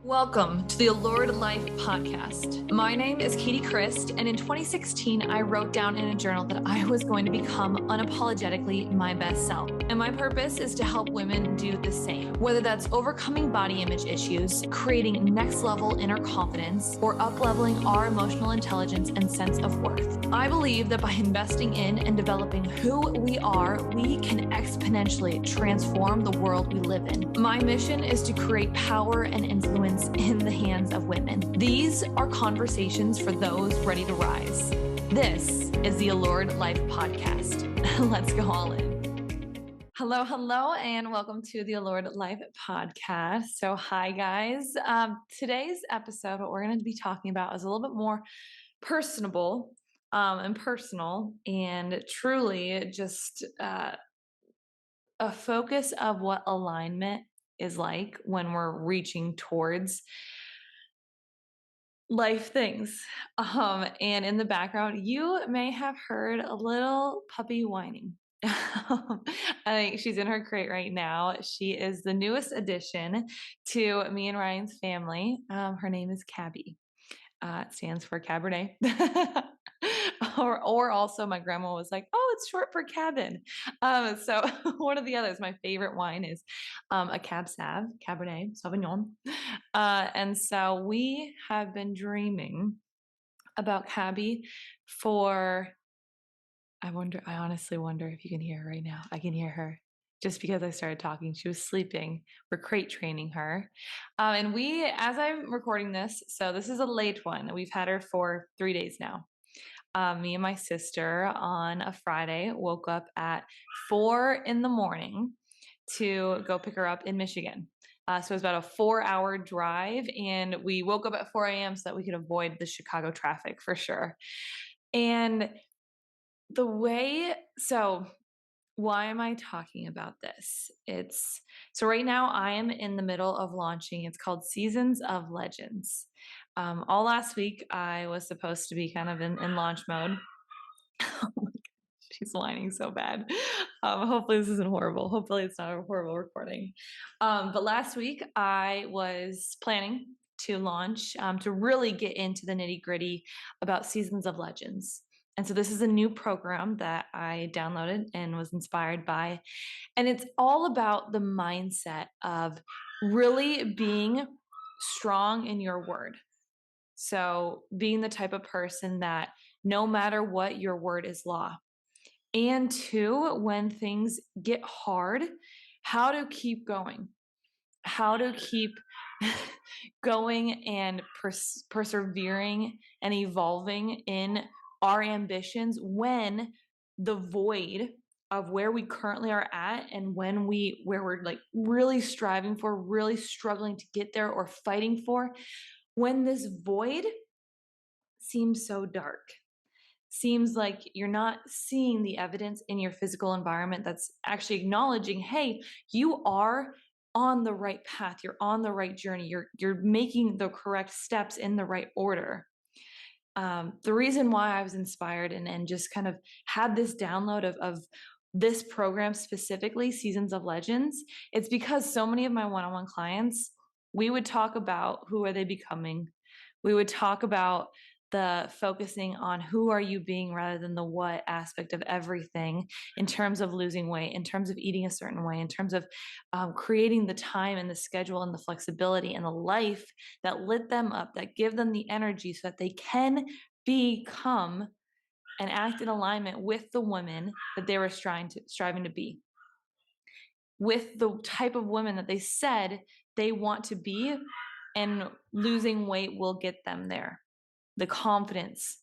Welcome to the Allured Life podcast. My name is Katie Christ, and in 2016, I wrote down in a journal that I was going to become unapologetically my best self. And my purpose is to help women do the same, whether that's overcoming body image issues, creating next level inner confidence, or up-leveling our emotional intelligence and sense of worth. I believe that by investing in and developing who we are, we can exponentially transform the world we live in. My mission is to create power and influence in the hands of women. These are conversations for those ready to rise. This is the Allured Life podcast. Let's go all in. Hello, and welcome to the Allured Life podcast. So hi guys. Today's episode, what we're going to be talking about is a little bit more personable and personal, and truly just a focus of what alignment is like when we're reaching towards life things. And in the background, you may have heard a little puppy whining. I think she's in her crate right now. She is the newest addition to me and Ryan's family. Her name is Cabby. It stands for Cabernet. or also my grandma was like, oh, it's short for cabin. So one of the others, my favorite wine is a Cab Sav, Cabernet Sauvignon. And so we have been dreaming about Cabby for, I honestly wonder if you can hear her right now. I can hear her. Just because I started talking, she was sleeping. We're crate training her. And we, as I'm recording this, so this is a late one. We've had her for 3 days now. Me and my sister on a Friday woke up at 4 a.m. to go pick her up in Michigan. So it was about a 4-hour drive, and we woke up at 4 a.m. so that we could avoid the Chicago traffic for sure. And why am I talking about this? So right now I am in the middle of launching. It's called Seasons of Legends. All last week I was supposed to be kind of in launch mode. Oh my God, she's whining so bad. Hopefully this isn't horrible. Hopefully it's not a horrible recording. But last week I was planning to launch, to really get into the nitty gritty about Seasons of Legends. And so this is a new program that I downloaded and was inspired by. And it's all about the mindset of really being strong in your word. So being the type of person that no matter what, your word is law. And two, when things get hard, how to keep going, how to keep going and persevering and evolving in our ambitions when the void of where we currently are at and where we're like really striving for, really struggling to get there or fighting for, when this void seems so dark, seems like you're not seeing the evidence in your physical environment that's actually acknowledging, hey, you are on the right path, you're on the right journey, you're making the correct steps in the right order. The reason why I was inspired and just kind of had this download of this program specifically, Seasons of Legends, it's because so many of my one-on-one clients, we would talk about who are they becoming. We would talk about the focusing on who are you being rather than the what aspect of everything, in terms of losing weight, in terms of eating a certain way, in terms of creating the time and the schedule and the flexibility and the life that lit them up, that give them the energy so that they can become and act in alignment with the women that they were striving to be, with the type of women that they said they want to be, and losing weight will get them there. The confidence,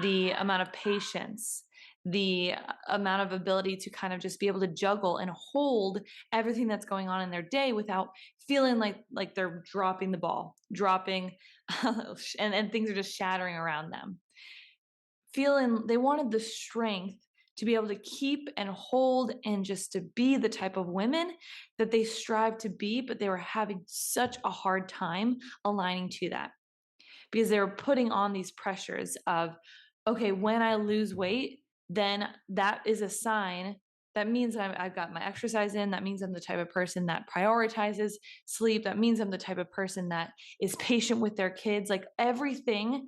the amount of patience, the amount of ability to kind of just be able to juggle and hold everything that's going on in their day without feeling like they're dropping the ball, and things are just shattering around them. Feeling they wanted the strength to be able to keep and hold and just to be the type of women that they strive to be, but they were having such a hard time aligning to that, because they were putting on these pressures of, okay, when I lose weight, then that is a sign That means I've got my exercise in. That means I'm the type of person that prioritizes sleep. That means I'm the type of person that is patient with their kids. Like everything,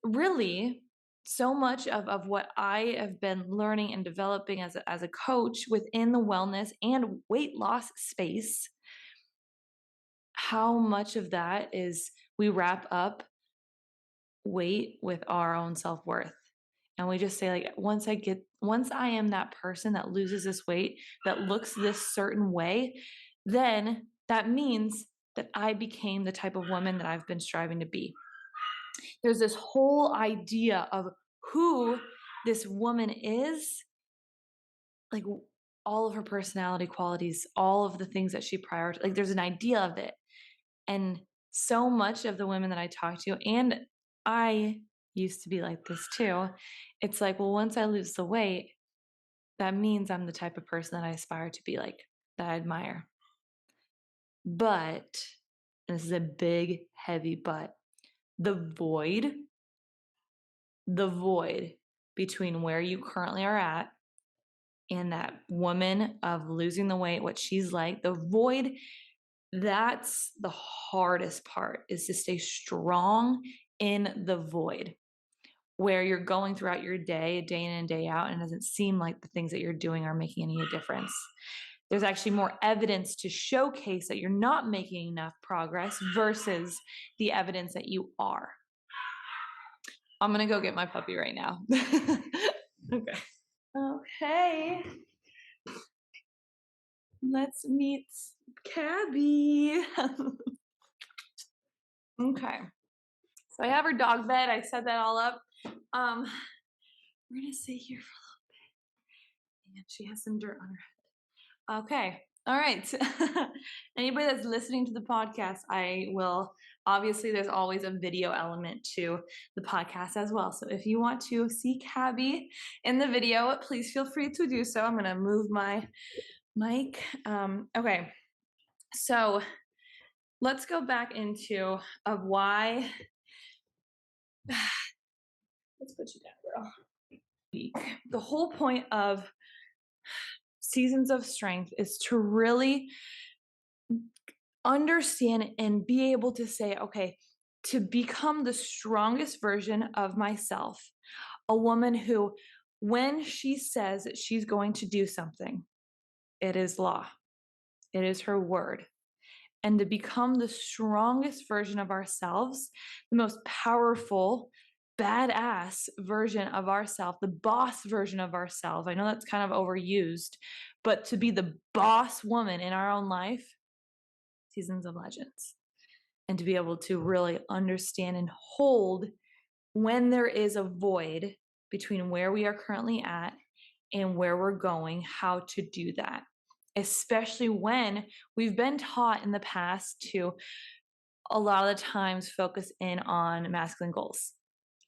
really, so much of what I have been learning and developing as a coach within the wellness and weight loss space, how much of that is we wrap up weight with our own self-worth. And we just say, like, once I am that person that loses this weight, that looks this certain way, then that means that I became the type of woman that I've been striving to be. There's this whole idea of who this woman is, like all of her personality qualities, all of the things that she prioritizes. Like there's an idea of it. And so much of the women that I talk to, and I used to be like this too, it's like, well, once I lose the weight, that means I'm the type of person that I aspire to be like, that I admire. But, and this is a big, heavy but, the void between where you currently are at and that woman of losing the weight, what she's like, the void, that's the hardest part, is to stay strong in the void where you're going throughout your day in and day out, and it doesn't seem like the things that you're doing are making any difference. There's actually more evidence to showcase that you're not making enough progress versus the evidence that you are. I'm gonna go get my puppy right now. Okay. Okay. Let's meet Cabby. Okay. So I have her dog bed. I set that all up. We're gonna sit here for a little bit. And she has some dirt on her head. Okay. All right. Anybody that's listening to the podcast, I will obviously there's always a video element to the podcast as well. So if you want to see Cabby in the video, please feel free to do so. I'm gonna move my mic. Okay. So let's go back into of why. Let's put you down, girl. The whole point of Seasons of Strength is to really understand and be able to say, okay, to become the strongest version of myself, a woman who, when she says that she's going to do something, it is law, it is her word. And to become the strongest version of ourselves, the most powerful, badass version of ourselves, the boss version of ourselves. I know that's kind of overused, but to be the boss woman in our own life, Seasons of Legends. And to be able to really understand and hold when there is a void between where we are currently at and where we're going, how to do that. Especially when we've been taught in the past to a lot of the times focus in on masculine goals.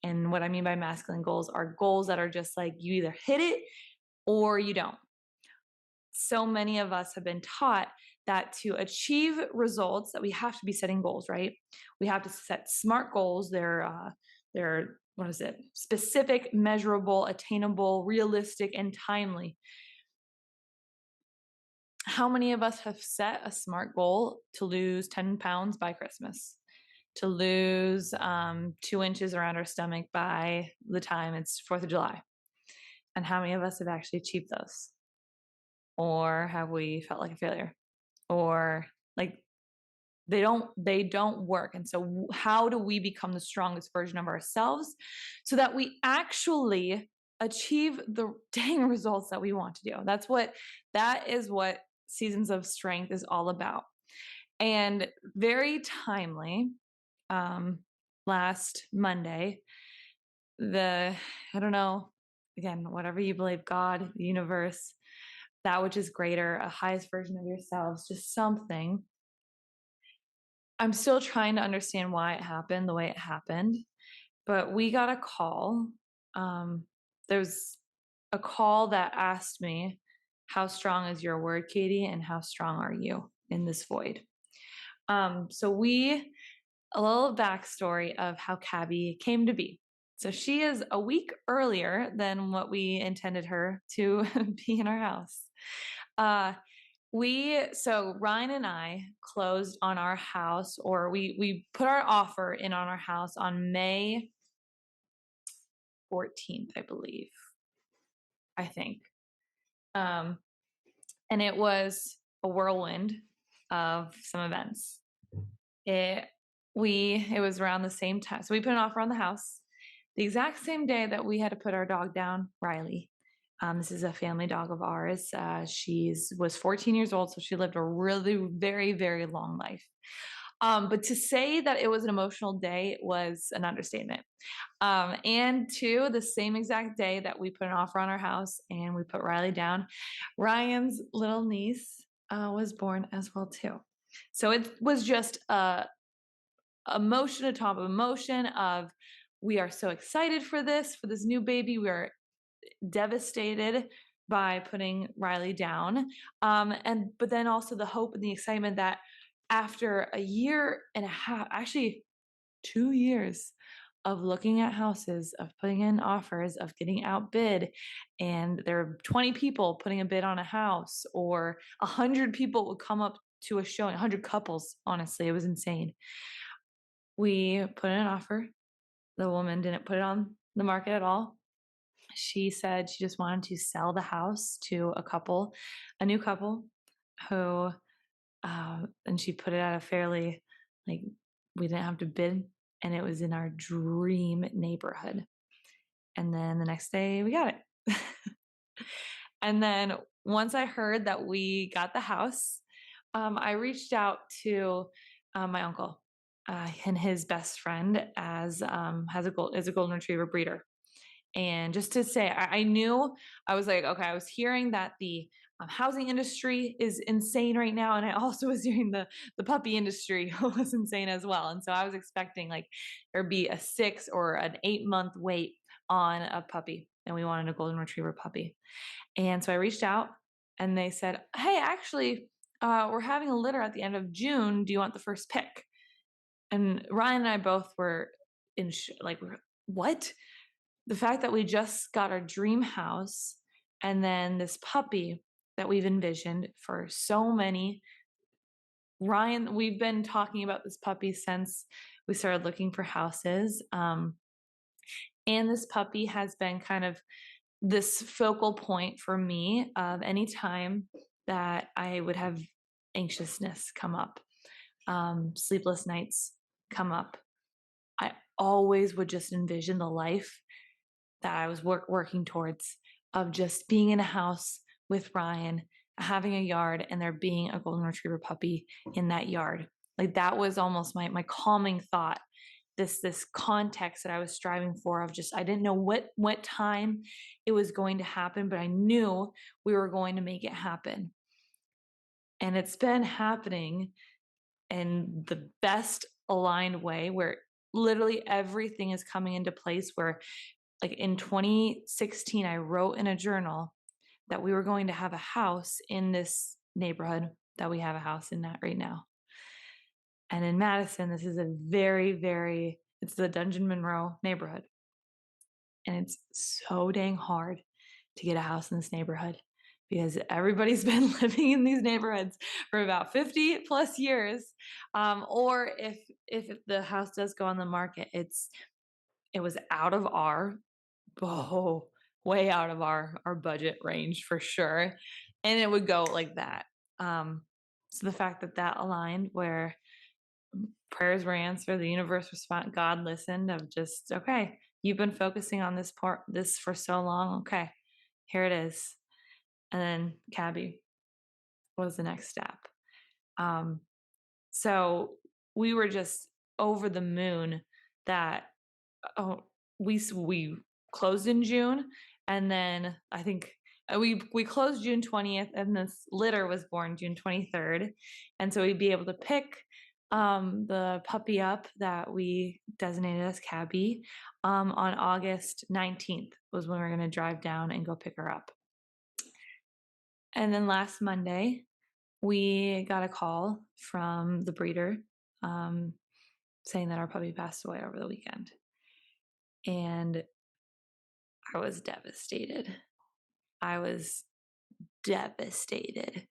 And what I mean by masculine goals are goals that are just like you either hit it or you don't. So many of us have been taught that to achieve results that we have to be setting goals, right? We have to set SMART goals. They're what is it? Specific, measurable, attainable, realistic, and timely. How many of us have set a SMART goal to lose 10 pounds by Christmas? To lose 2 inches around our stomach by the time it's 4th of July? And how many of us have actually achieved those? Or have we felt like a failure? Or like they don't work. And so how do we become the strongest version of ourselves so that we actually achieve the dang results that we want to do? That is what Seasons of Strength is all about. And very timely, last Monday, I don't know, again, whatever you believe, God, the universe, that which is greater, a highest version of yourselves, just something. I'm still trying to understand why it happened the way it happened, but we got a call. There's a call that asked me, how strong is your word, Katie? And how strong are you in this void? So a little backstory of how Cabby came to be. So she is a week earlier than what we intended her to be in our house. Uh, so Ryan and I closed on our house, or we put our offer in on our house on May 14th, I believe. I think. Um, and it was a whirlwind of some events. It it was around the same time. So we put an offer on the house the exact same day that we had to put our dog down, Riley. This is a family dog of ours. She was 14 years old, so she lived a really very very long life. But to say that it was an emotional day was an understatement. And two, the same exact day that we put an offer on our house and we put Riley down, Ryan's little niece was born as well too. So it was just a emotion atop of emotion of we are so excited for this new baby. We are devastated by putting Riley down. But then also the hope and the excitement that after a year and a half, actually 2 years of looking at houses, of putting in offers, of getting outbid, and there are 20 people putting a bid on a house, or 100 people would come up to a showing, 100 couples, honestly, it was insane. We put in an offer. The woman didn't put it on the market at all. She said she just wanted to sell the house to a new couple who, and she put it at a fairly, like, we didn't have to bid, and it was in our dream neighborhood. And then the next day we got it. And then once I heard that we got the house, I reached out to my uncle and his best friend is a golden retriever breeder. And just to say, I knew, I was like, okay, I was hearing that the housing industry is insane right now, and I also was hearing the puppy industry was insane as well. And so I was expecting like there'd be a 6 or an 8 month wait on a puppy, and we wanted a golden retriever puppy. And so I reached out, and they said, "Hey, actually, we're having a litter at the end of June. Do you want the first pick?" And Ryan and I both were like, what? The fact that we just got our dream house and then this puppy that we've envisioned for so many. Ryan, we've been talking about this puppy since we started looking for houses. And this puppy has been kind of this focal point for me of any time that I would have anxiousness come up, sleepless nights come up. I always would just envision the life that I was working towards, of just being in a house with Ryan, having a yard, and there being a golden retriever puppy in that yard. Like that was almost my calming thought. This context that I was striving for, of just I didn't know what time it was going to happen, but I knew we were going to make it happen. And it's been happening in the best aligned way, where literally everything is coming into place, where like in 2016, I wrote in a journal that we were going to have a house in this neighborhood that we have a house in that right now. And in Madison, this is a it's the Dungeon Monroe neighborhood. And it's so dang hard to get a house in this neighborhood because everybody's been living in these neighborhoods for about 50 plus years. Or if the house does go on the market, it was out of way out of our budget range for sure, and it would go like that. So the fact that that aligned, where prayers were answered, the universe responded, God listened, of just, okay, you've been focusing on this for so long, okay, here it is. And then Cabby was the next step. So we were just over the moon that, oh, we closed in June, and then I think we closed June 20th, and this litter was born June 23rd, and so we'd be able to pick the puppy up that we designated as Cabby on August 19th was when we are going to drive down and go pick her up. And then last Monday, we got a call from the breeder saying that our puppy passed away over the weekend. and I was devastated. I was devastated.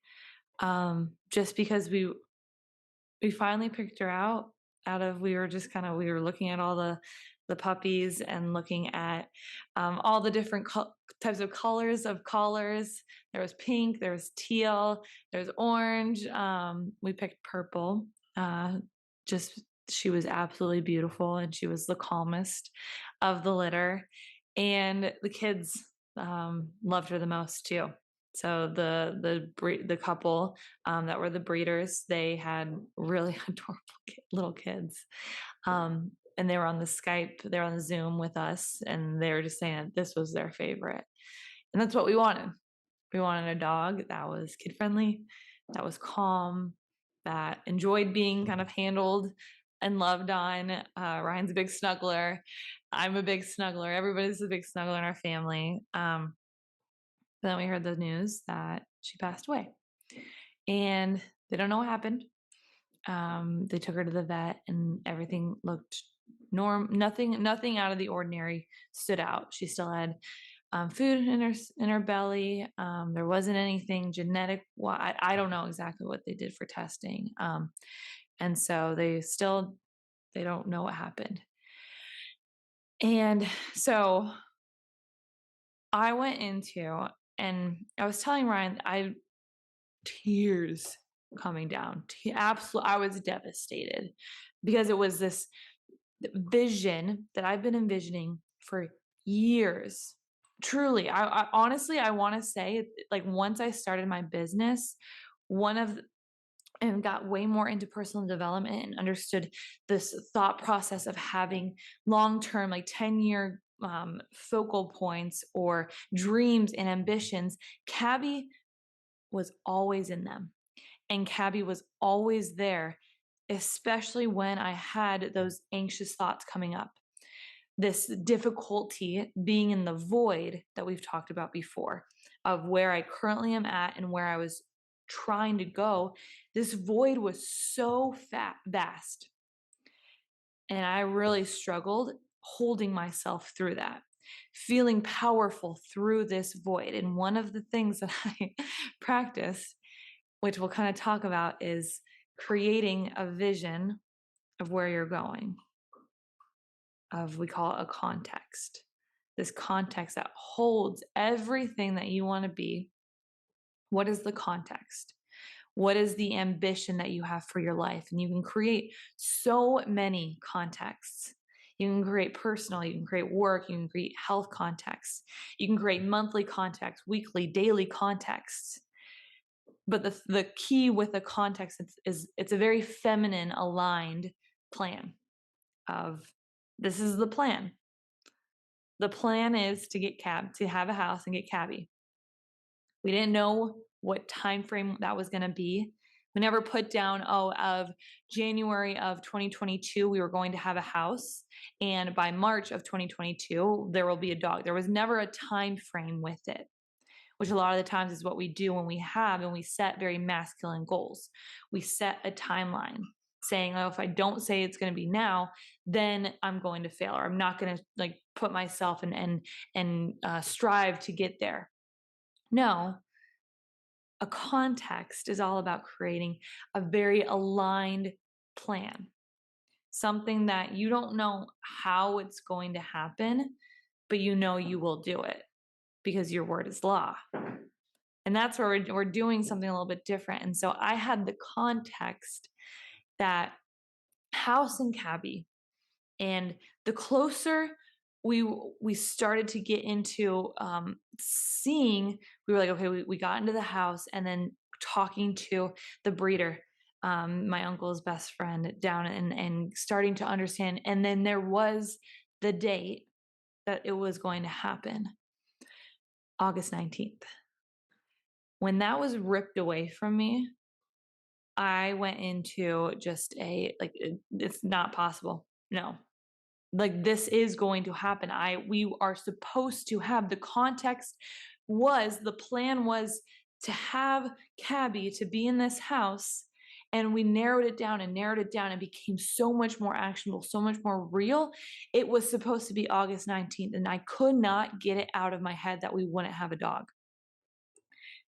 Just because we finally picked her out of we were just kind of we were looking at all the puppies and looking at all the different types of colors of collars. There was pink, there was teal, there's orange. We picked purple. uh, just she was absolutely beautiful, and she was the calmest of the litter, and the kids loved her the most too. So the couple that were the breeders, they had really adorable little kids, and they were on the Skype, they were on the Zoom with us, and they were just saying this was their favorite, and that's what we wanted. We wanted a dog that was kid friendly, that was calm, that enjoyed being kind of handled and loved on. Ryan's a big snuggler. I'm a big snuggler. Everybody's a big snuggler in our family. Then we heard the news that she passed away, and they don't know what happened. They took her to the vet, and everything looked nothing out of the ordinary stood out. She still had food in her belly. There wasn't anything genetic. Well, I don't know exactly what they did for testing, and so they don't know what happened. And so I went into, and I was telling Ryan, tears coming down. Absolutely, I was devastated because it was this vision that I've been envisioning for years. Truly, I honestly, I want to say, like, once I started my business, one of and got way more into personal development and understood this thought process of having long-term, like 10-year focal points or dreams and ambitions. Cabby was always in them, and Cabby was always there, especially when I had those anxious thoughts coming up. This difficulty being in the void that we've talked about before, of where I currently am at and where I was trying to go. This void was so vast. And I really struggled holding myself through that, feeling powerful through this void. And one of the things that I practice, which we'll kind of talk about, is creating a vision of where you're going, we call it a context. This context that holds everything that you want to be. What is the context? What is the ambition that you have for your life? And you can create so many contexts. You can create personal, you can create work, you can create health contexts, you can create monthly contexts, weekly, daily contexts. But the key with the context is it's a very feminine aligned plan of this is the plan. The plan is to have a house and get Cabby. We didn't know what time frame that was going to be. We never put down, of January of 2022, we were going to have a house, and by March of 2022, there will be a dog. There was never a time frame with it, which a lot of the times is what we do when we set very masculine goals. We set a timeline saying, if I don't say it's going to be now, then I'm going to fail, or I'm not going to like put myself and strive to get there. No, a context is all about creating a very aligned plan, something that you don't know how it's going to happen, but you know you will do it because your word is law. And that's where we're doing something a little bit different. And so I had the context that house and Cabby, and the closer we started to get into seeing, we were like, okay, we got into the house, and then talking to the breeder, my uncle's best friend, down and starting to understand. And then there was the date that it was going to happen, August 19th. When that was ripped away from me, I went into just it's not possible. No, like this is going to happen. We are supposed to have the context. The plan was to have Cabby to be in this house, And we narrowed it down and narrowed it down and became so much more actionable, so much more real. It was supposed to be August 19th, and I could not get it out of my head that we wouldn't have a dog.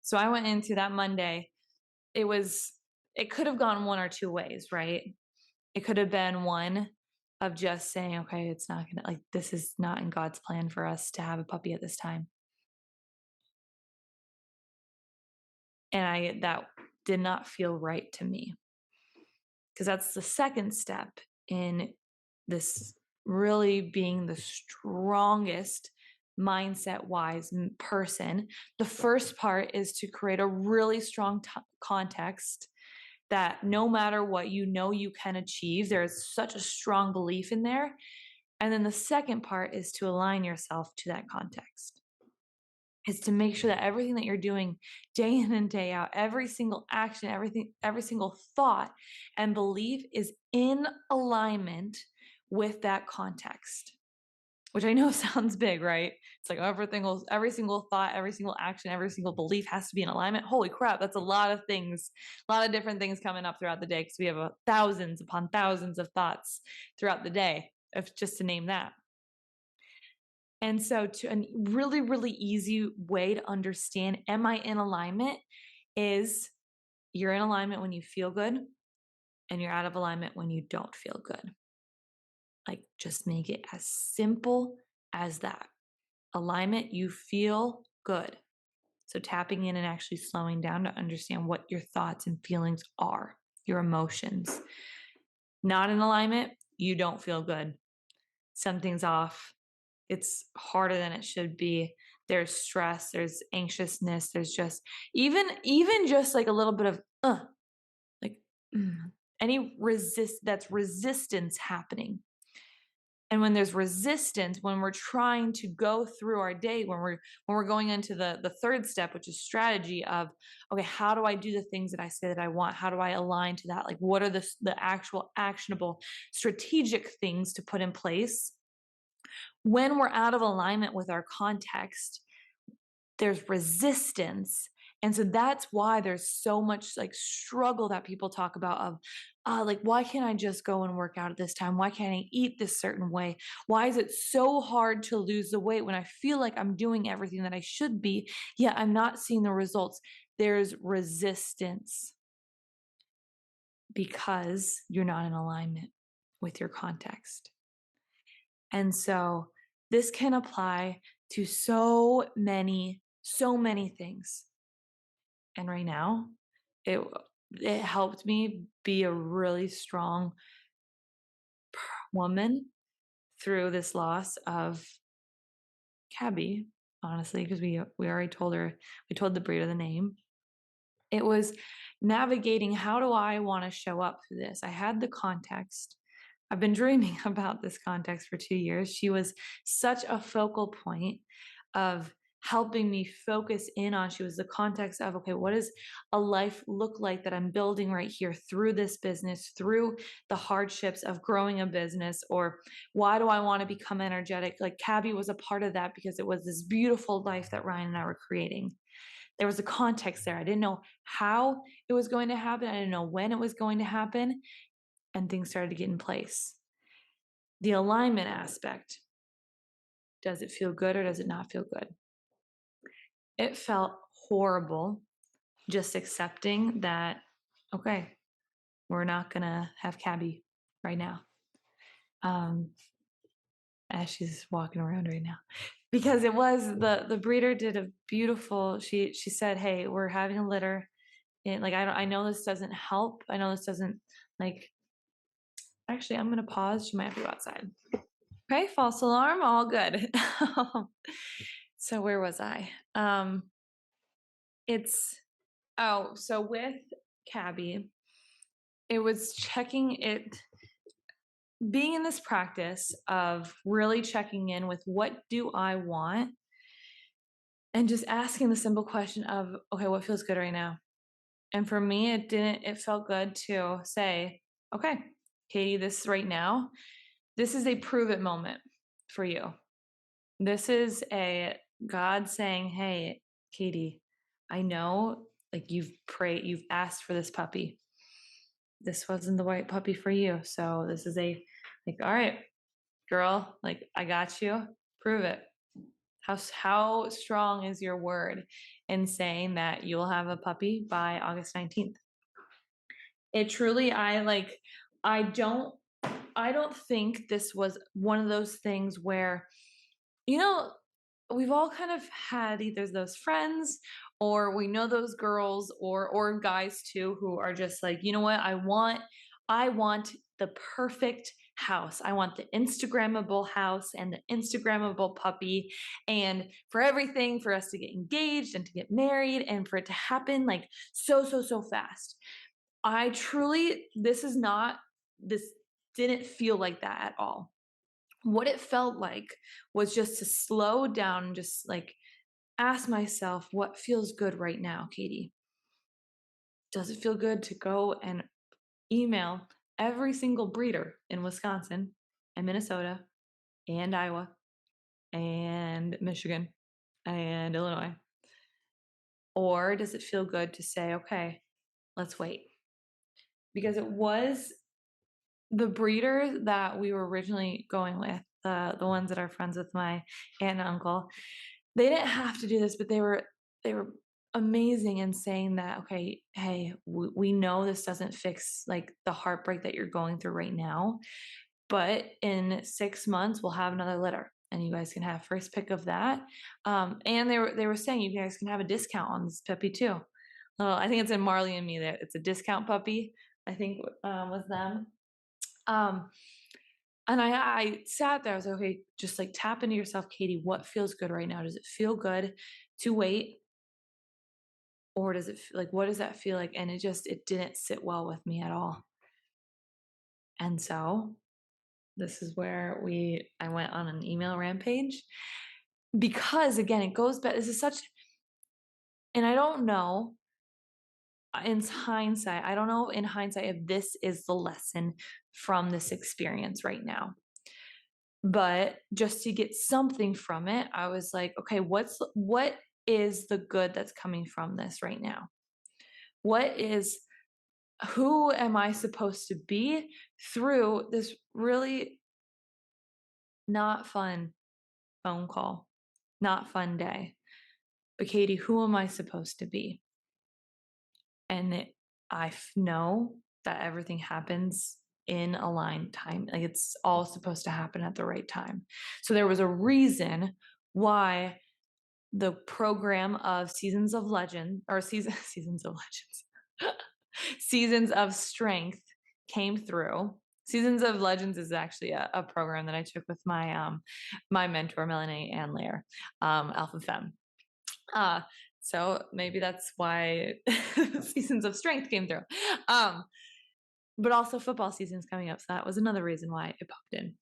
So I went into that Monday. It could have gone one or two ways, right? It could have been one of just saying, okay, it's not gonna, like, this is not in God's plan for us to have a puppy at this time. And that did not feel right to me, because that's the second step in this really being the strongest mindset wise person. The first part is to create a really strong context that no matter what, you can achieve. There is such a strong belief in there. And then the second part is to align yourself to that context. Is to make sure that everything that you're doing day in and day out, every single action, every single thought and belief is in alignment with that context. Which I know sounds big, right? It's like every single thought, every single action, every single belief has to be in alignment. Holy crap, that's a lot of things, a lot of different things coming up throughout the day, because we have thousands upon thousands of thoughts throughout the day, if just to name that. And so, to a really, really easy way to understand, am I in alignment? Is you're in alignment when you feel good, and you're out of alignment when you don't feel good. Like, just make it as simple as that. Alignment, you feel good. So, tapping in and actually slowing down to understand what your thoughts and feelings are, your emotions. Not in alignment, you don't feel good. Something's off. It's harder than it should be. There's stress, there's anxiousness, there's just even just like a little bit of like any that's resistance happening. And when there's resistance, when we're trying to go through our day, when we're going into the third step, which is strategy of, okay, how do I do the things that I say that I want? How do I align to that? Like, what are the actual actionable strategic things to put in place? When we're out of alignment with our context, there's resistance. And so that's why there's so much like struggle that people talk about of, like, why can't I just go and work out at this time? Why can't I eat this certain way? Why is it so hard to lose the weight when I feel like I'm doing everything that I should be, yet I'm not seeing the results? There's resistance because you're not in alignment with your context. And so this can apply to so many things. And right now, it helped me be a really strong woman through this loss of Cabby, honestly, because we already told her, we told the breeder the name. It was navigating, how do I want to show up for this? I had the context. I've been dreaming about this context for 2 years. She was such a focal point of helping me focus in on. She was the context of, okay, what does a life look like that I'm building right here through this business, through the hardships of growing a business? Or why do I want to become energetic? Like, Cabby was a part of that, because it was this beautiful life that Ryan and I were creating. There was a context there. I didn't know how it was going to happen. I didn't know when it was going to happen. And things started to get in place. The alignment aspect. Does it feel good or does it not feel good? It felt horrible just accepting that, okay, we're not going to have Cabby right now. As she's walking around right now. Because it was the breeder did a beautiful, she said, hey, we're having a litter. And like, I know this doesn't help. I know this doesn't, like, actually, I'm going to pause. She might have to go outside. Okay, false alarm, all good. So where was I? So with Cabby, it was checking it, being in this practice of really checking in with, what do I want? And just asking the simple question of, okay, what feels good right now? And for me, it felt good to say, okay, Katie, this right now, this is a prove it moment for you. This is a God saying, hey, Katie, I know, like, you've prayed, you've asked for this puppy. this wasn't the right puppy for you. So this is like, all right, girl, like I got you. Prove it. How strong is your word in saying that you'll have a puppy by August 19th? It truly, I don't, I don't think this was one of those things where, you know, we've all kind of had either those friends or we know those girls or guys too who are just like, you know what, I want the perfect house. I want the Instagrammable house and the Instagrammable puppy, and for everything for us to get engaged and to get married and for it to happen like so fast. I truly, this didn't feel like that at all. What it felt like was just to slow down and just like ask myself, what feels good right now, Katie? Does it feel good to go and email every single breeder in Wisconsin and Minnesota and Iowa and Michigan and Illinois? Or does it feel good to say, okay, let's wait? Because it was the breeder that we were originally going with, the ones that are friends with my aunt and uncle, they didn't have to do this, but they were amazing in saying that, okay, hey, we know this doesn't fix like the heartbreak that you're going through right now, but in 6 months we'll have another litter and you guys can have first pick of that. And they were saying you guys can have a discount on this puppy too. I think it's in Marley and Me that it's a discount puppy. I think was them. Um, and I sat there, I was like, okay, just like tap into yourself, Katie. What feels good right now? Does it feel good to wait? Or does it like, what does that feel like? And it didn't sit well with me at all. And so this is where I went on an email rampage because again, it goes back. This is such, and I don't know in hindsight, I don't know in hindsight if this is the lesson from this experience right now. But just to get something from it, I was like, okay, what is the good that's coming from this right now? What is who am I supposed to be through this really not fun phone call, not fun day? But Katie, who am I supposed to be? And know that everything happens in aligned time. Like it's all supposed to happen at the right time. So there was a reason why the program of Seasons of Legend or Seasons of Legends, Seasons of Strength came through. Seasons of Legends is actually a program that I took with my mentor Melanie and Lair, Alpha Femme. So maybe that's why Seasons of Strength came through. But also football season's coming up, so that was another reason why it popped in.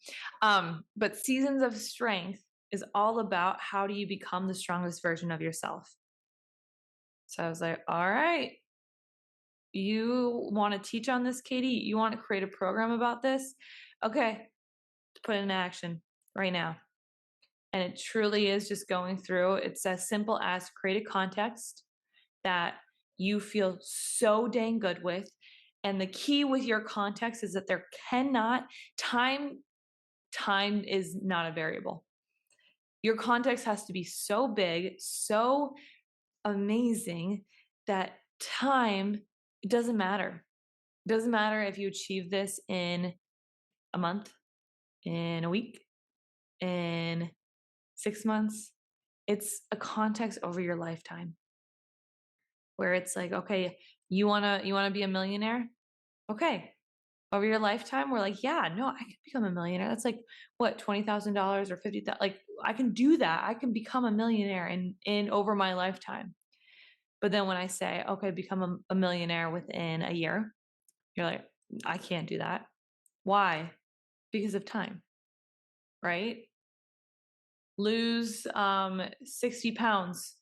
But Seasons of Strength is all about how do you become the strongest version of yourself. So I was like, all right, you want to teach on this, Katie? You want to create a program about this? Okay, put it in action right now. And it truly is just going through. It's as simple as create a context that you feel so dang good with. And the key with your context is that there cannot time is not a variable. Your context has to be so big, so amazing that time, it doesn't matter. It doesn't matter if you achieve this in a month, in a week, in 6 months. It's a context over your lifetime where it's like, okay, you wanna be a millionaire? Okay. Over your lifetime, we're like, yeah, no, I can become a millionaire. That's like what, $20,000 or 50,000. Like I can do that. I can become a millionaire in over my lifetime. But then when I say, okay, become a millionaire within a year, you're like, I can't do that. Why? Because of time, right? Lose 60 pounds.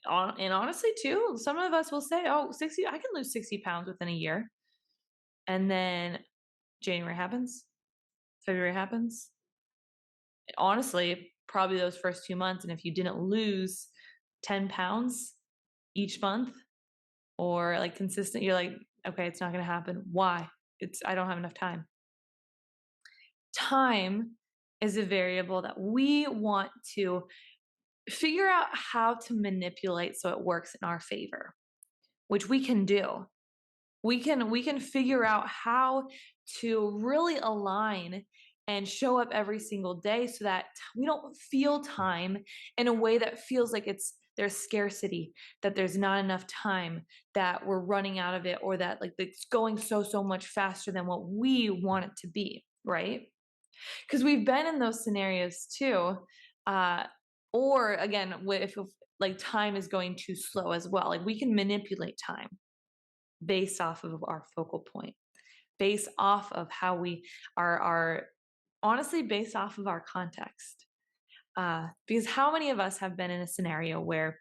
And honestly, too, some of us will say, oh, 60, I can lose 60 pounds within a year. And then January happens, February happens. Honestly, probably those first 2 months. And if you didn't lose 10 pounds each month or like consistent, you're like, Okay, it's not going to happen. Why? I don't have enough time. Time is a variable that we want to figure out how to manipulate so it works in our favor, which we can do. We can figure out how to really align and show up every single day so that we don't feel time in a way that feels like there's scarcity, that there's not enough time, that we're running out of it, or that like it's going so much faster than what we want it to be, right? Because we've been in those scenarios too. uh or again, if like time is going too slow as well, like we can manipulate time based off of our focal point, based off of how we are honestly based off of our context. Because how many of us have been in a scenario where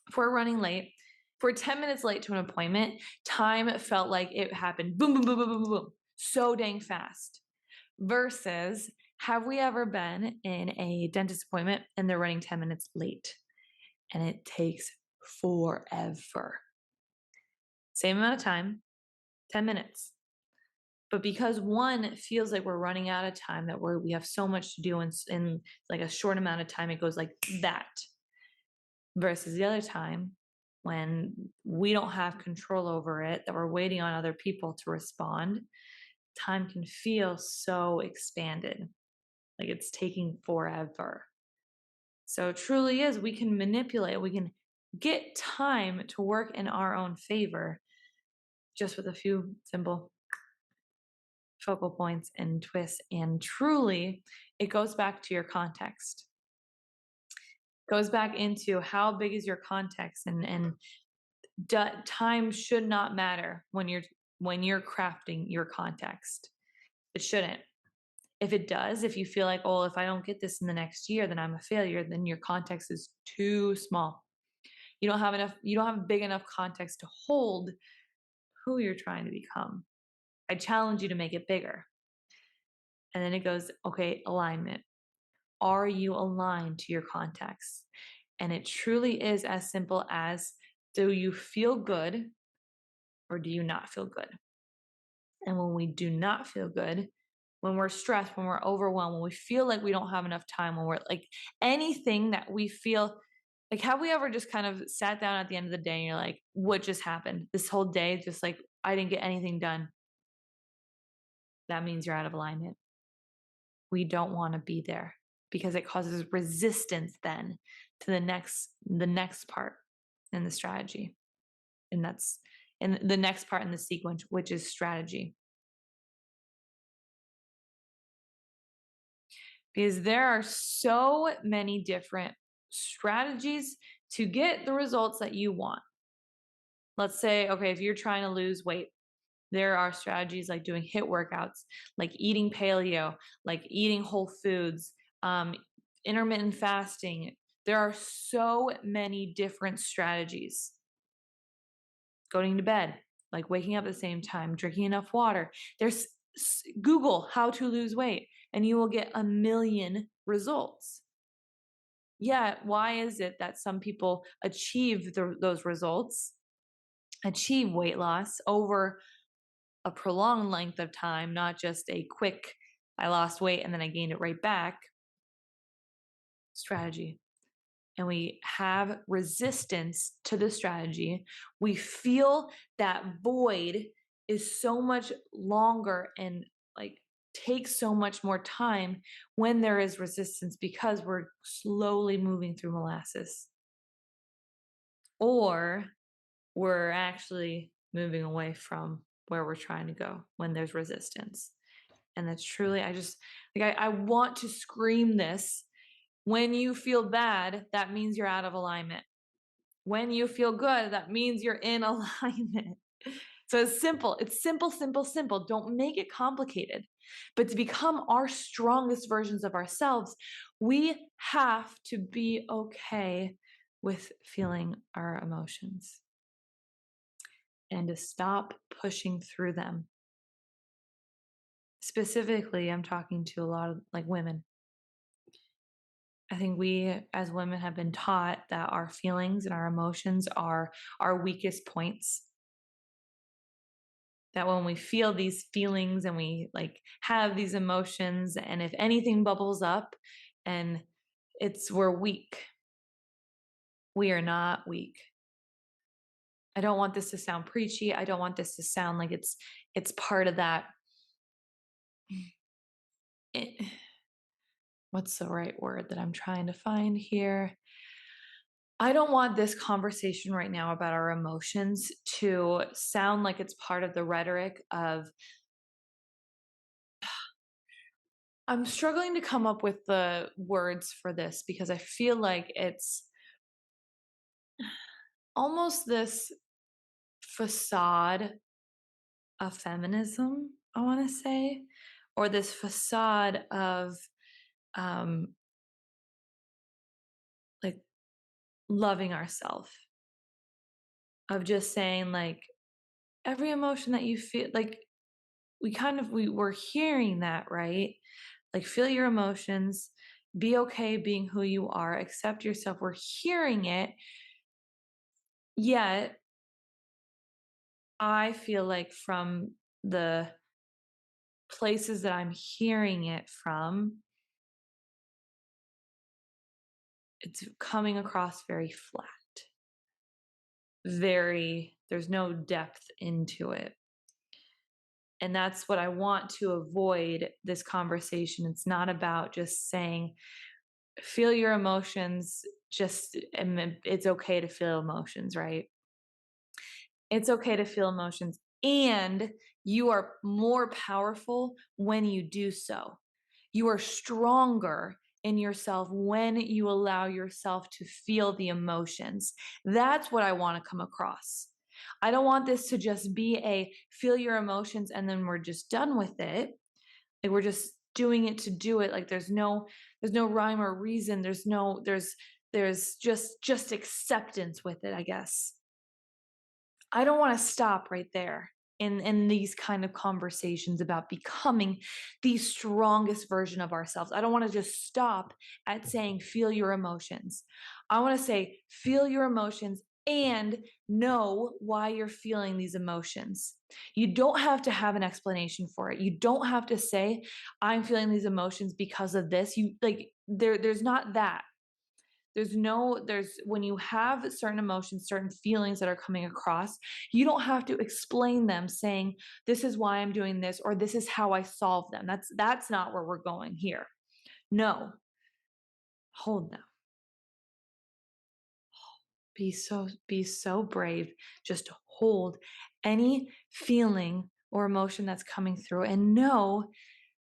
if we're running late, if we're 10 minutes late to an appointment, time felt like it happened boom, boom, boom, boom, boom, boom, so dang fast. Versus, have we ever been in a dentist appointment and they're running 10 minutes late and it takes forever? Same amount of time, 10 minutes. But because one feels like we're running out of time, that we have so much to do in like a short amount of time, it goes like that. Versus the other time when we don't have control over it, that we're waiting on other people to respond, time can feel so expanded, like it's taking forever. So it truly is, we can manipulate, we can get time to work in our own favor just with a few simple focal points and twists. And truly, it goes back to your context. Goes back into how big is your context, and time should not matter when you're crafting your context. It shouldn't. If it does, if you feel like, oh, if I don't get this in the next year, then I'm a failure, then your context is too small. You don't have big enough context to hold who you're trying to become. I challenge you to make it bigger. And then it goes, okay, alignment. Are you aligned to your context? And it truly is as simple as, do you feel good or do you not feel good? And when we do not feel good, when we're stressed, when we're overwhelmed, when we feel like we don't have enough time, when we're like anything that we feel like, have we ever just kind of sat down at the end of the day and you're like, what just happened? This whole day, just like, I didn't get anything done. That means you're out of alignment. We don't want to be there because it causes resistance then to the next part in the strategy. And that's in the next part in the sequence, which is strategy. Because there are so many different strategies to get the results that you want. Let's say, okay, if you're trying to lose weight, there are strategies like doing HIIT workouts, like eating paleo, like eating whole foods, intermittent fasting. There are so many different strategies. Going to bed, like waking up at the same time, drinking enough water. There's Google how to lose weight and you will get a million results. Yeah, why is it that some people achieve those results, achieve weight loss over a prolonged length of time, not just a quick, I lost weight and then I gained it right back strategy? And we have resistance to the strategy. We feel that void is so much longer and like takes so much more time when there is resistance because we're slowly moving through molasses. Or we're actually moving away from where we're trying to go when there's resistance. And that's truly, I just like, I want to scream this. When you feel bad, that means you're out of alignment. When you feel good, that means you're in alignment. So it's simple. It's simple, simple, simple. Don't make it complicated. But to become our strongest versions of ourselves, we have to be okay with feeling our emotions and to stop pushing through them. Specifically, I'm talking to a lot of like women. I think we as women have been taught that our feelings and our emotions are our weakest points. that when we feel these feelings and we like have these emotions, and if anything bubbles up and we're weak, we are not weak. I don't want this to sound preachy. I don't want this to sound like it's part of that. It, what's the right word that I'm trying to find here? I don't want this conversation right now about our emotions to sound like it's part of the rhetoric of, I'm struggling to come up with the words for this because I feel like it's almost this facade of feminism, I want to say, or this facade of um, like loving ourselves, of just saying like every emotion that you feel, like we're hearing that, right? Like feel your emotions, be okay being who you are, accept yourself. We're hearing it, yet I feel like from the places that I'm hearing it from, it's coming across very flat. There's no depth into it. And that's what I want to avoid this conversation. It's not about just saying, feel your emotions, and it's okay to feel emotions, right? It's okay to feel emotions. And you are more powerful when you do so. You are stronger in yourself when you allow yourself to feel the emotions. That's what I want to come across. I don't want this to just be a feel your emotions and then we're just done with it. Like we're just doing it to do it. Like there's no rhyme or reason. There's just acceptance with it, I guess. I don't want to stop right there in these kind of conversations about becoming the strongest version of ourselves. I don't want to just stop at saying feel your emotions. I want to say feel your emotions and know why you're feeling these emotions. You don't have to have an explanation for it. You don't have to say I'm feeling these emotions because of this. You like there's not that. There's when you have certain emotions, certain feelings that are coming across, you don't have to explain them saying, this is why I'm doing this, or this is how I solve them. That's not where we're going here. No, hold them. Be so brave just to hold any feeling or emotion that's coming through and know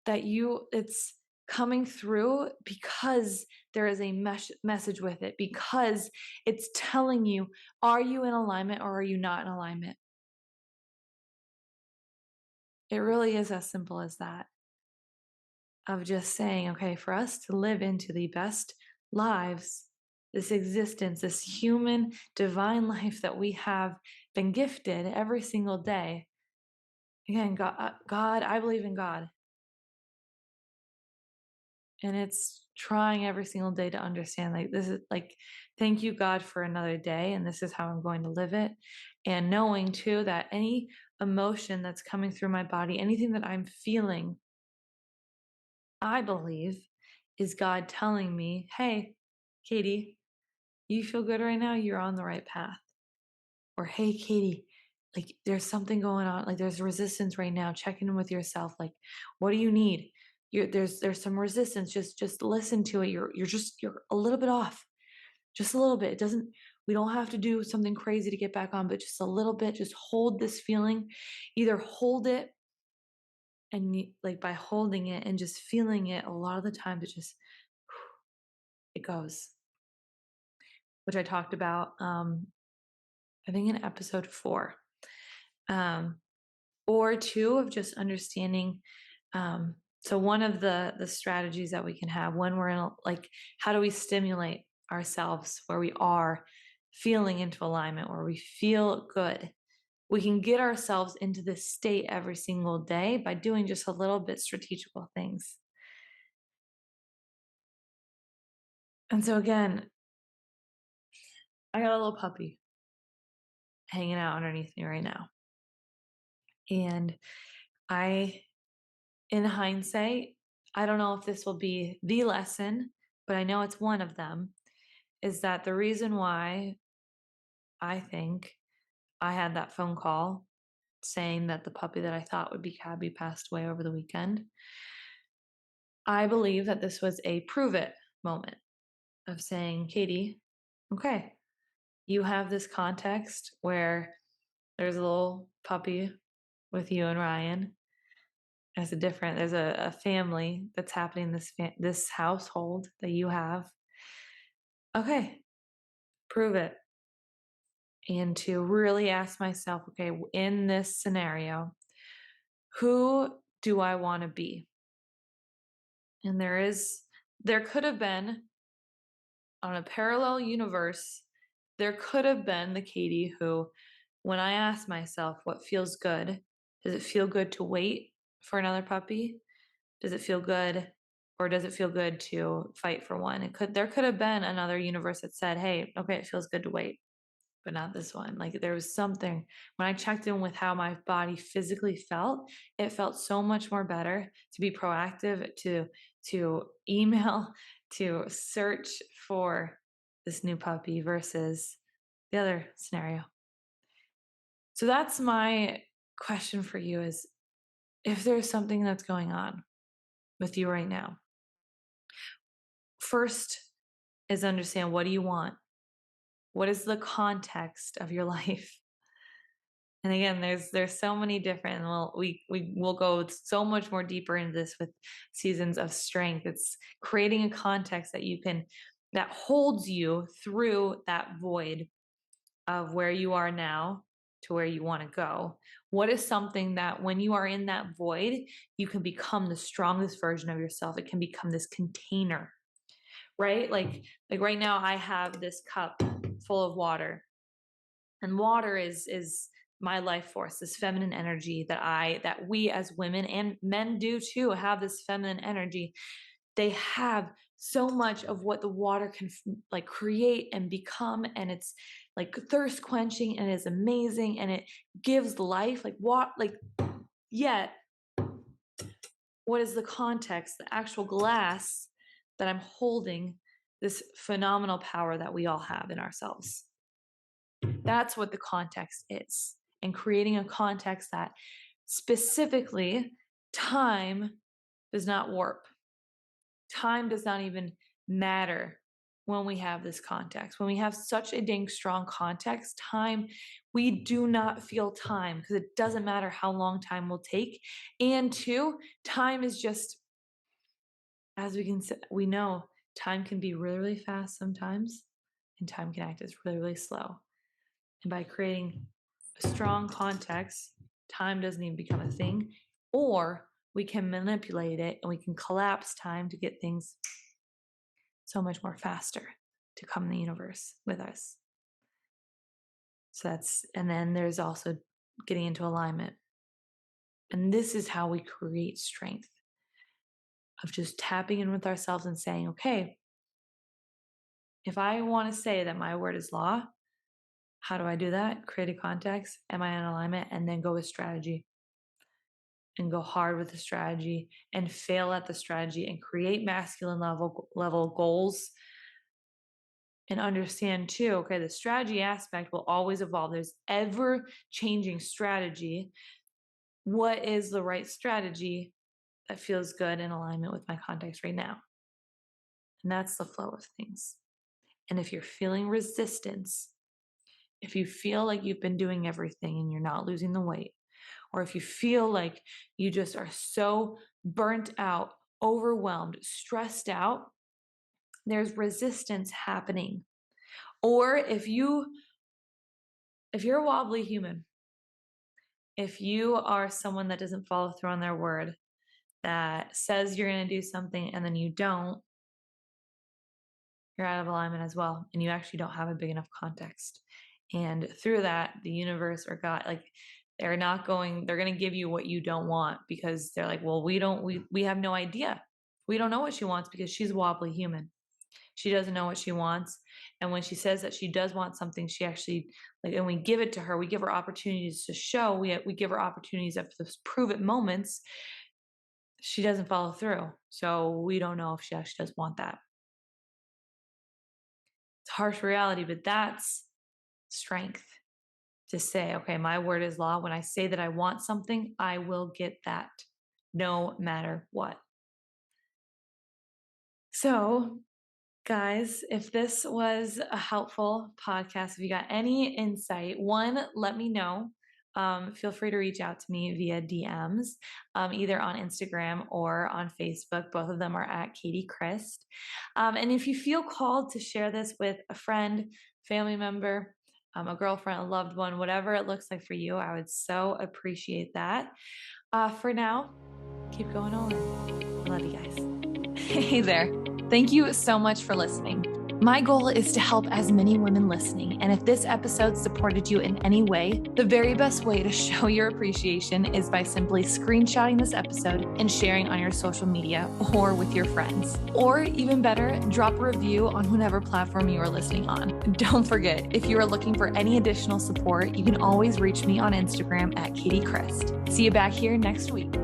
that it's coming through because there is a message with it, because it's telling you, are you in alignment or are you not in alignment? It really is as simple as that, of just saying, okay, for us to live into the best lives, this existence, this human divine life that we have been gifted every single day. Again, God, I believe in God. And it's trying every single day to understand, like, this is like, thank you, God, for another day. And this is how I'm going to live it. And knowing too that any emotion that's coming through my body, anything that I'm feeling, I believe is God telling me, hey, Katie, you feel good right now? You're on the right path. Or, hey, Katie, like there's something going on. Like there's resistance right now. Check in with yourself. Like, what do you need? There's some resistance. Just listen to it. You're a little bit off. Just a little bit. It doesn't, we don't have to do something crazy to get back on, but just a little bit. Just hold this feeling. Either hold it and like by holding it and just feeling it, a lot of the times it goes, which I talked about I think in episode 4. Um, or 2 of just understanding. So one of the strategies that we can have when we're in like, how do we stimulate ourselves where we are feeling into alignment, where we feel good? We can get ourselves into this state every single day by doing just a little bit strategical things. And so again, I got a little puppy hanging out underneath me right now. And I, in hindsight, I don't know if this will be the lesson, but I know it's one of them, is that the reason why I think I had that phone call saying that the puppy that I thought would be Cabby passed away over the weekend, I believe that this was a prove it moment of saying, Katie, okay, you have this context where there's a little puppy with you and Ryan. There's a family that's happening in this household that you have. Okay, prove it. And to really ask myself, okay, in this scenario, who do I want to be? And there could have been on a parallel universe, there could have been the Katie who, when I asked myself what feels good, does it feel good to wait for another puppy? Does it feel good, or does it feel good to fight for one? There could have been another universe that said, hey, okay, it feels good to wait, but not this one. Like there was something when I checked in with how my body physically felt, it felt so much more better to be proactive, to email, to search for this new puppy versus the other scenario. So that's my question for you is if there's something that's going on with you right now, first is understand, what do you want? What is the context of your life? And again, there's so many different, and we will go so much more deeper into this with seasons of strength. It's creating a context that holds you through that void of where you are now to where you want to go. What is something that when you are in that void, you can become the strongest version of yourself? It can become this container, right? Like right now I have this cup full of water, and water is my life force, this feminine energy that we as women and men do too, have this feminine energy. They have so much of what the water can like create and become, and it's like thirst quenching, and is amazing, and it gives life, like what, like, yet what is the context, the actual glass that I'm holding this phenomenal power that we all have in ourselves? That's what the context is. And creating a context that specifically time does not warp. Time does not even matter when we have this context. When we have such a dang strong context, time, we do not feel time because it doesn't matter how long time will take. And two, time is just, as we know, time can be really, really fast sometimes, and time can act as really, really slow. And by creating a strong context, time doesn't even become a thing, or we can manipulate it and we can collapse time to get things so much more faster to come in the universe with us. And then there's also getting into alignment. And this is how we create strength of just tapping in with ourselves and saying, okay, if I want to say that my word is law, how do I do that? Create a context. Am I in alignment? And then go with strategy, and go hard with the strategy and fail at the strategy and create masculine level goals, and understand too, okay, the strategy aspect will always evolve. There's ever changing strategy. What is the right strategy that feels good in alignment with my context right now? And that's the flow of things. And if you're feeling resistance, if you feel like you've been doing everything and you're not losing the weight, or if you feel like you just are so burnt out, overwhelmed, stressed out, there's resistance happening. Or if you're a wobbly human, if you are someone that doesn't follow through on their word, that says you're going to do something and then you don't, you're out of alignment as well. And you actually don't have a big enough context. And through that, the universe or God, like, they're going to give you what you don't want, because they're like, well, we have no idea. We don't know what she wants because she's a wobbly human. She doesn't know what she wants. And when she says that she does want something, she actually like, and we give it to her, we give her opportunities to show, we give her opportunities of those prove it moments. She doesn't follow through. So we don't know if she actually does want that. It's harsh reality, but that's strength to say, okay, my word is law. When I say that I want something, I will get that no matter what. So, guys, if this was a helpful podcast, if you got any insight, one, let me know. Feel free to reach out to me via DMs, either on Instagram or on Facebook. Both of them are at Katie Christ. And if you feel called to share this with a friend, family member, a girlfriend, a loved one, whatever it looks like for you, I would so appreciate that. For now, keep going on. I love you guys. Hey there. Thank you so much for listening. My goal is to help as many women listening, and if this episode supported you in any way, the very best way to show your appreciation is by simply screenshotting this episode and sharing on your social media or with your friends. Or even better, drop a review on whatever platform you are listening on. Don't forget, if you are looking for any additional support, you can always reach me on Instagram at Katie Christ. See you back here next week.